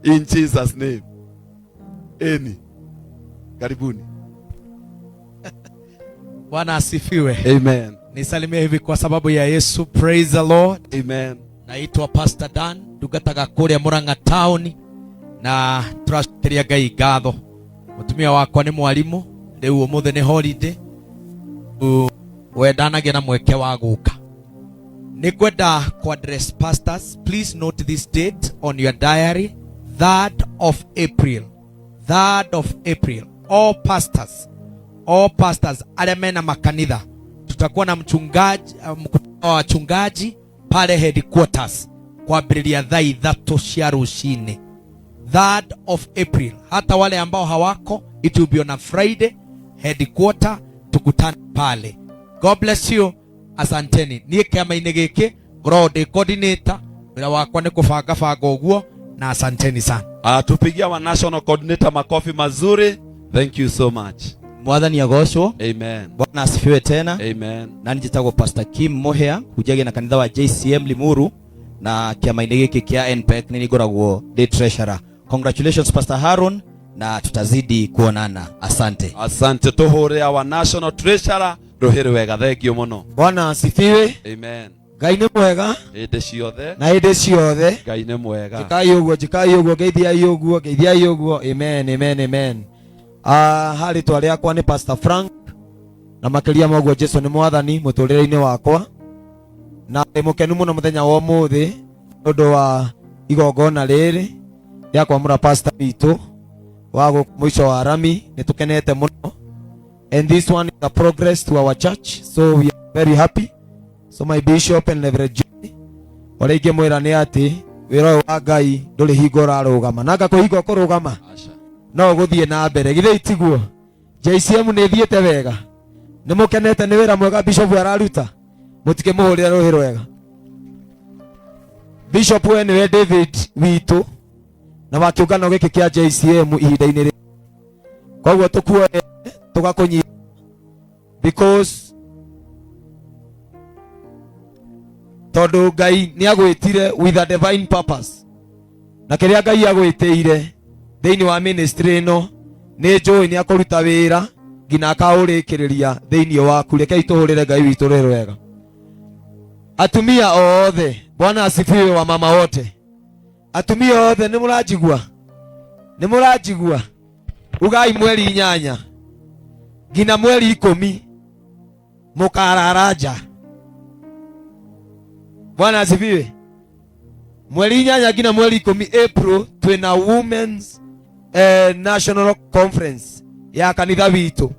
In Jesus name. Karibuni. Bwana asifiwe. Amen. Nisalimie hivi kwa sababu ya Yesu. Praise the Lord. Amen. Naitwa Pastor Dan, ndugataga kuria Murang'a town na turashitiria Ngai ngatho. Mutumia wakwa ni mwalimu, riu umuthe ni holiday. Wendanagia na mweke wa guka. Nikwenda ku address pastors. Please note this date on your diary, 3rd of April. 3rd of April. All pastors ale mena makanitha. Tutakuwa na mchungaji, mkutano wa wachungaji pale headquarters kuambĩrĩria thaa 3 cia rũcinĩ. 3rd of April. Hata wale ambao hawako, it will be on a Friday, headquarter, tukutane pale. God bless you. Asanteni. Niĩ kĩama-inĩ gĩkĩ ngoragwo ndĩ coordinator, wĩra wakwa nĩ kũbanga ũguo, na asanteni sana. Tupigia wa national coordinator makofi mazuri. Thank you so much. Mwathani agocwo. Amen. Bwana asifiwe tena. Amen. Na njitagwo Pastor Kim Mohea, hujage na kanitha wa JCM Limuru na kĩama-inĩ gĩkĩ kĩa NPEC nĩ ngoragwo ndĩ treasurer. Congratulations Pastor Haron, na tutazidi kuonana. Asante. Asante. Tuhũre wa national treasurer Ruhĩrĩ wega. Thengio mũno. Bwana asifiwe. Amen. Ngai nĩ mwega hĩndĩ ciothe, na hĩndĩ ciothe. Ngai nĩ mwega. Jikai ũguo geithiai ũguo. Amen, amen, amen. Hali twariakwa ni Pastor Frank, na makiria moguo Jesu nĩ mwathani mũtũrĩre-inĩ wakwa, na ndĩmũkenu mũno mũthenya wa ũmũthĩ ũndũ wa igongona rĩrĩ rĩa kwamũra pastor witũ wa mũico wa rami. Nĩtũkenete mũno, and this one is a progress to our church, so we are very happy. So my bishop and Reverend John wale ingĩmwĩra nĩ atĩ wĩra ũyũ wa Ngai ndũrĩ hingo ũrarũgama, na ngakũhinga kũrũgama no gũthiĩ na mbere. Githĩ itiguo JCM nĩ thiĩte wega? Nĩ mũkenete nĩ wĩra mwega bishop araruta? Mũtikĩmũhũrĩre rũhĩ rwega. Bishop we nĩwe David witũ na wa kĩũngano gĩkĩ kĩa JCM ihinda-inĩ rĩrĩ, koguo tũkuoye tũgakũnyita because tondũ Ngai nĩ agwĩtire with a divine purpose, na kĩrĩa Ngai agwĩtĩire thĩinĩ wa ministry ĩno nĩ njũĩ nĩ akũruta wĩra nginya akaũrĩkĩrĩria thĩinĩ waku. Rekei tũhũrĩre Ngai witũ rũhĩ rwega. Atumia othe, Bwana asifiwe. Wa mama wote, atumia othe, nĩ mũranjigua? Ugai mweri 8 nginya mweri 10 mũkararanja. Bwana asifiwe. Mweri 8 nginya mweri 10 April twina Women's National Conference ya kanitha witũ.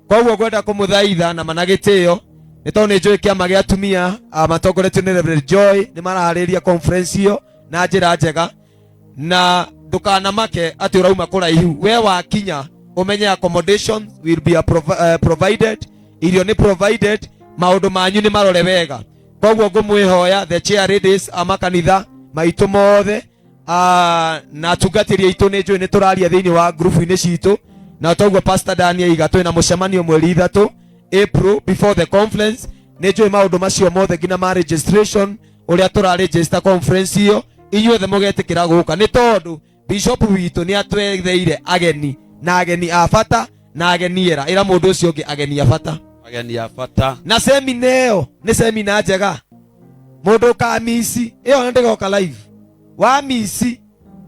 Koguo ngwenda kũmũthaitha na managĩtĩo nĩ tondũ nĩ njũĩ kĩama gĩa atumia matongoretio nĩ Reverend Joy nĩ maraharĩria conference iyo na njĩra njega, na ndũkanamake atĩ ũrauma kũraihu. We wakinya umenye accommodation will be provided, irio nĩ provided, maũndũ manyu nĩ marore wega. Koguo ngũmwĩhoya the chair ladies a makanitha maitũ mothe na atungatĩri aitũ nĩ njũĩ nĩ tũraria thĩinĩ wa group-inĩ citũ, na toguo Pastor Daniel iga twĩna mũcemanio mweri 3 April before the conference. Nĩ njũĩ maũndũ macio mothe nginya ma registration ũrĩa tũra-register conference iyo inyuothe mũgetĩkĩra gũka, nĩ tondũ bishop witũ nĩ atwetheire ageni, na ageni a bata na ageni era ĩra mũndũ ũcio ũngĩ ageni a bata. Ageni a bata. Na semina ĩyo nĩ semina njega. Mũndũ ka misi ĩyo nĩ ndĩgoka live wa misi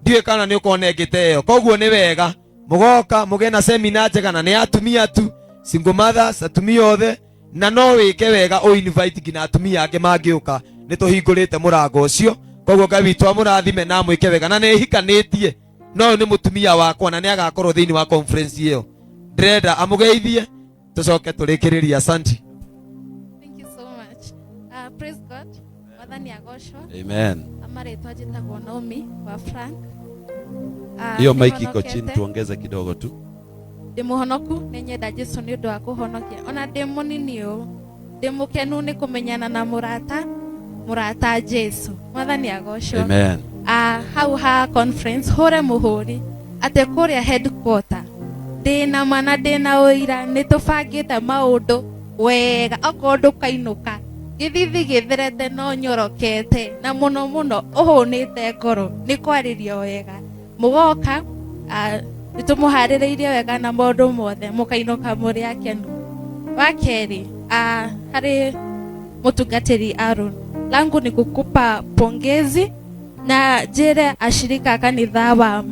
ndiwe kana nĩ ũkonengete ĩyo. Koguo nĩ wega mũgoka mũgĩe na semina njega, na nĩ atumia tu, single mothers, atumia othe, na no wĩke wega o invite nginya atumia angĩ mangĩũka. Nĩ tũhingũrĩte mũrango ũcio, koguo Ngai witũ amũrathime na mwĩke wega. Na nĩ hikanĩtie, no nĩ mũtumia wakwa na nĩ agakorwo thĩinĩ wa conference ĩyo. Ndĩrenda amũgeithie tucoke tũrĩkĩrĩria. Asante. Thank you so much. Praise God. Mwathani agocwo. Amen. Amaretwa njĩtagwo Naomi wa Frank. Hiyo mic iko chini, tuongeze kidogo tu. Ndĩ mũhonoku nĩ nyenda Jesu nĩ ũndũ wa kũhonokia. Ona ndĩ mũnini ũũ ndĩ mũkenu nĩ kũmenyana na mũrata Jesu. Mwathani agocwo. Amen. Hau ha conference hũre mũhũri atĩ kũrĩa headquarter ndĩna mana ndĩna ũira nĩ tũbangĩte maũndũ wega. Okorwo ndũkainũka gĩthithi gĩtherete no nyorokete, na mũno mũno ũhũnĩte ngoro nĩ kwarĩrio wega. mugoka nitumuharireirie wega na maundu mothe mukainuka muri akenu. Wa keri hari mutungatiri Aaron, langu ni kukupa pongezi na jere ashirika kanitha wa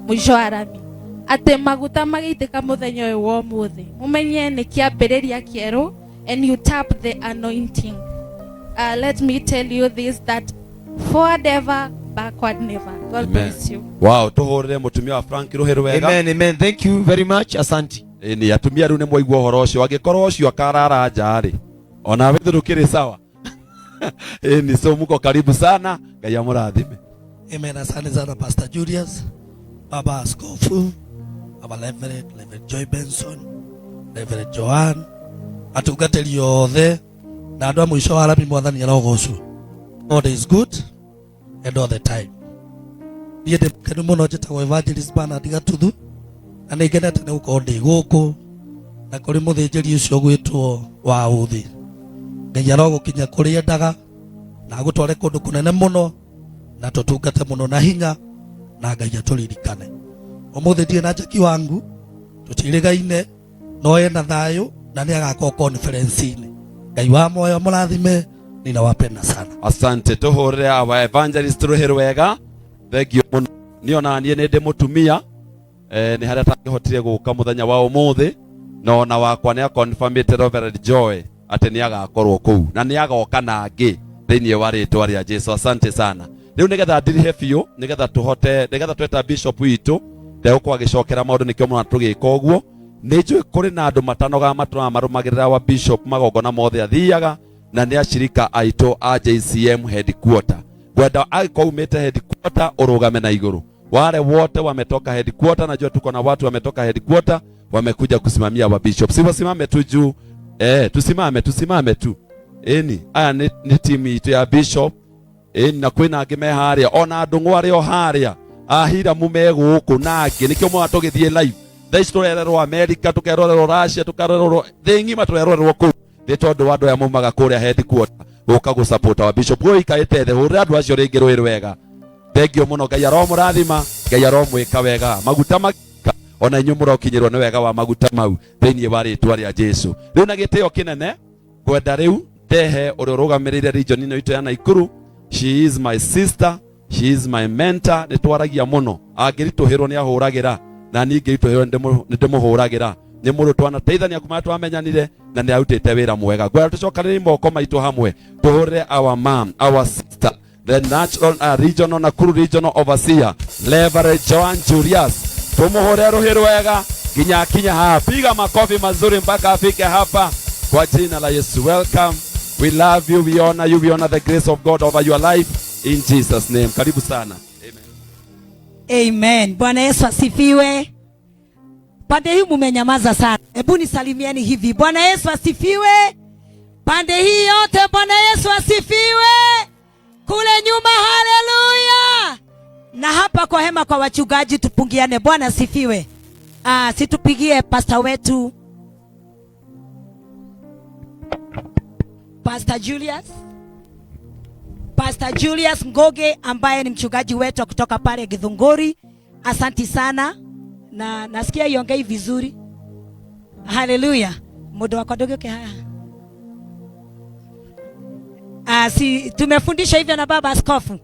mwisho wa rami ate maguta magiteka muthenya uyu wa muthi mumenye ni kiambiriria kieru and you tap the anointing. Let me tell you this, that forward ever, backward never. God bless you. Wow, tuhorere mutumia wa Frank Ruheru wega. Amen, amen. Thank you very much. Asante. Ni atumia riu ni mwaigua horo ucio agikorwo ucio akarara njari ona withurukire sawa. Ni so muko karibu sana, Ngai amurathime. Amen. Asante sana Pastor Julius, Baba Askofu, Baba Reverend Joy Benson, Reverend Joan, atungatĩri othe na andũ a mũico wa rami mwathani arogocwo. God is good and all the time. Niĩ ndĩ mũkenu mũno, njĩtagwo Evangelist Bernard Gatuthu, na nĩ ngenete nĩ gũkorwo ndĩ gũkũ na kũrĩ mũthĩnjĩri ũcio gwĩtwo wa ũthĩ. Ngai arogũkinya kũrĩa endaga na agũtware kũndũ kũnene mũno na tũtungate mũno na hinya na Ngai atũririkane. Ũmũthĩ ndirĩ na njeki wangu, tũtirĩgaine, no ena thayũ na nĩ agakorwo conference-inĩ. Ngai wa moyo mũrathime, ninawapenda sana. Asante, tuhorere aba Evangelist Ruheru wega. Thengio muno. Niona niĩ nĩ ndĩ mũtumia nĩ harĩa tangĩhotire gũka mũthenya wa ũmũthĩ, no na wakwa nĩ confirmĩte Reverend Joy atĩ nĩ agakorwo kũu na nĩ agoka nangĩ thĩinĩ wa rĩtwa rĩa Jesũ. Asante sana. Rĩu nĩgetha ndirihe biũ, nĩgetha tweta bishop witũ ndegũkorwo agĩcokera maũndũ nĩkĩo mũno tũgĩka ũguo. Nĩ njũĩ kũrĩ na andũ matanoga matũra marũmagĩrĩra wa bishop magongona mothe athiaga na nĩ ashirika aitũ a JCM headquarter. Gwenda agĩkorwo umĩte headquarter ũrũgame na igũrũ. Wale wote wametoka headquarter, najua tuko na watu wametoka headquarter wamekuja kusimamia wa bishop. Si wasimame tu juu. Tusimame tu. Aya ni timu itu ya bishop. Na kwina angĩ me harĩa, ona andũ ngware o harĩa. Ahira mume gũkũ nangĩ nĩkĩo mwa tũgĩthiĩ live. Thaici tũrererwo America, tũkerorerwo Russia, tũkarorerwo thĩ ng'ima, tũrerorerwo kũu. Nĩ tondũ wa andũ aya maumaga kũrĩa headquarter gũka gũsupport wa bishop. Guo ikaĩte thĩ, hũrĩra andũ acio rĩngĩ rũĩ rwega. Thengio mũno, Ngai aromũrathima, Ngai aromwĩka wega. Maguta maka ona inyuĩ mũrokinyĩrwo nĩ wega wa maguta mau thĩinĩ wa rĩtwa rĩa Jesũ. Rĩu na gĩtĩo kĩnene kwenda rĩu ndehe ũrĩa ũrũgamĩrĩire region ĩno itũ ya Naikuru. She is my sister, she is my mentor. Nĩ twaragia mũno, angĩritũhĩrwo nĩ ahũragĩra na niĩ ngĩritũhĩrwo nĩ ndĩmũhũragĩra. Nĩ mũndũ twanateithania kuma twamenyanire na nĩ arutĩte wĩra mwega. Ngwenda tũcokanĩrĩrie moko maitũ hamwe tũhũrĩre our mom, our sister, the national regional Nakuru regional overseer Reverend Joan Julius. Tumuhore Ruheru wega kinya hapa. Piga makofi mazuri mpaka afike hapa kwa jina la Yesu. Welcome. We love you, we honor you, we honor the grace of God over your life in Jesus name. Karibu sana. Amen. Amen. Bwana Yesu asifiwe. Pande hii mumenyamaza sana. Hebu nisalimieni hivi. Bwana Yesu asifiwe. Pande hii yote Bwana Yesu asifiwe. Kule nyuma haleluya. Na hapa kwa hema kwa wachungaji tupungiane. Bwana asifiwe. Situpigie pastor wetu Pastor Julius Ngoge ambaye ni mchungaji wetu kutoka pale Githunguri. Asanti sana. Na nasikia iongei vizuri. Haleluya. Muda wako dogoke haya. Tumefundisha hivyo na baba askofu.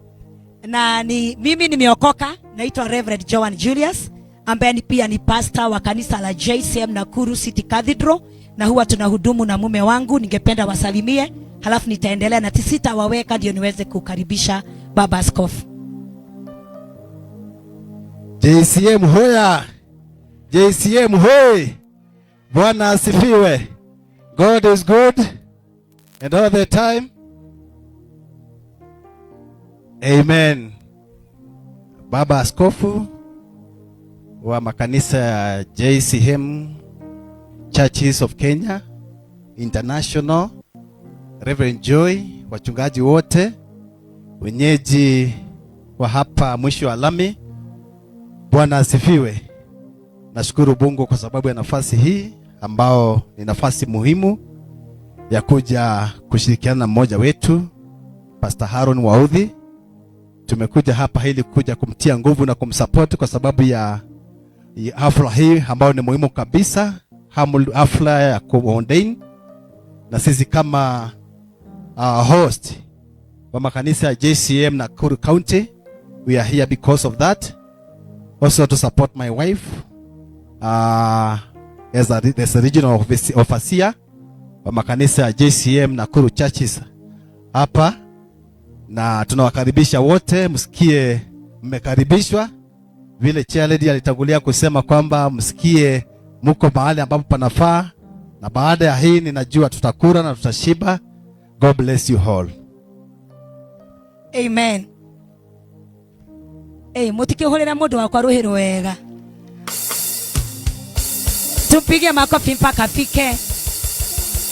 Na mimi nimeokoka, naitwa Reverend Joan Julius ambaye pia ni pastor wa kanisa la JCM Nakuru City Cathedral, na huwa tunahudumu na mume wangu. Ningependa wasalimie, halafu nitaendelea na tisita waweka ndio niweze kukaribisha baba askofu. JCM hoya. JCM hoy. Bwana asifiwe. God is good and all the time. Amen. Baba askofu wa makanisa ya JCM Churches of Kenya International, Reverend Joy, wachungaji wote, wenyeji wa hapa mwisho wa lami, Bwana asifiwe. Nashukuru Mungu kwa sababu ya nafasi hii ambao ni nafasi muhimu ya kuja kushirikiana na mmoja wetu Pastor Aaron Waudhi tumekuja hapa ili kuja kumtia nguvu na kumsupport kwa sababu ya hafla hii ambayo ni muhimu kabisa, hafla ya kuordain. Na sisi kama host wa makanisa ya JCM Nakuru County, we are here because of that. Also to support my wife as a regional overseer wa makanisa ya JCM Nakuru churches hapa, na tunawakaribisha wote, msikie mmekaribishwa. Vile Charity alitangulia kusema kwamba msikie mko mahali ambapo panafaa, na baada ya hii ninajua tutakula na tutashiba. God bless you all. Amen. Mutikihurira mundu wakwa ruhiro wega. Tupige makofi mpaka fike.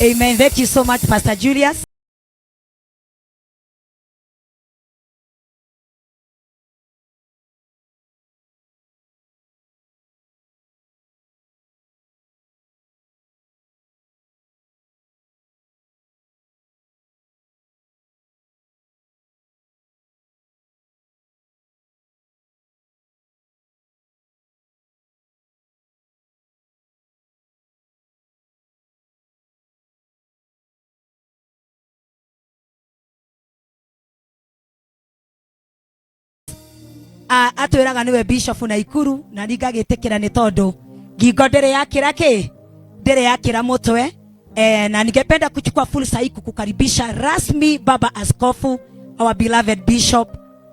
Amen. Thank you so much, Pastor Julius. Atwiraga niwe bishop na Ikuru, na ningagitikira ni tondu ngingo ndere yakira ki ndere yakira mutwe. Na ningependa kuchukua fursa hii kukukaribisha rasmi Baba Askofu, our beloved bishop.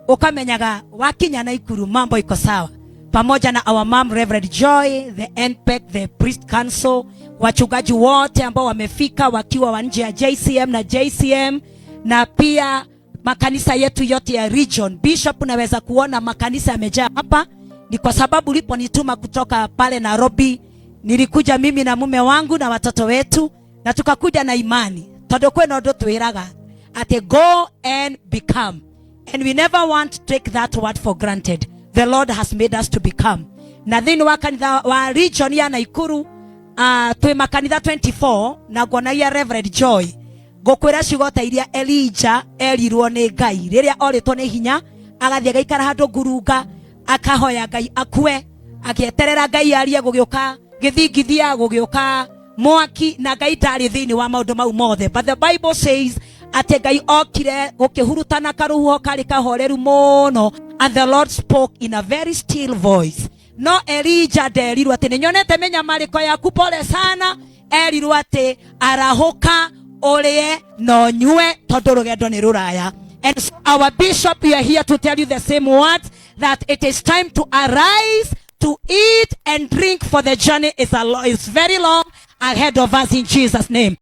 Ukamenyaga wakinya na Ikuru mambo iko sawa, pamoja na our mom Reverend Joy, the NPEC, the priest council, wachungaji wote ambao wamefika wakiwa wa nje ya JCM na JCM, na pia makanisa yetu yote ya region. Bishop, naweza kuona makanisa yamejaa hapa, ni kwa sababu uliponituma kutoka pale Nairobi, nilikuja mimi na mume wangu na watoto wetu, na tukakuja na imani tondu kwena ndo twiraga ati go and become, and we never want to take that word for granted. The Lord has made us to become. Na then wakanitha wa region ya Nakuru twi makanitha 24 na ngona ya Reverend Joy gokwira cigota iria Elijah erirwo ni Ngai riria oritwo ni hinya agathie gaikara handu ngurunga akahoya Ngai akue, agieterera Ngai arie gugiuka githingithia gugiuka mwaki, na Ngai ndari thiini wa maundu mau mothe. But the Bible says ati Ngai okire gukihurutana karuhuho kari kahoreru muno, and the Lord spoke in a very still voice. No Elijah nderirwo ati ninyonete menyamariko yaku, pole sana. Erirwo ati arahuka olie no nyue tondu rugendo ni ruraya. And so our bishop, we are here to tell you the same words, that it is time to arise, to eat and drink, for the journey is very long ahead of us, in Jesus' name.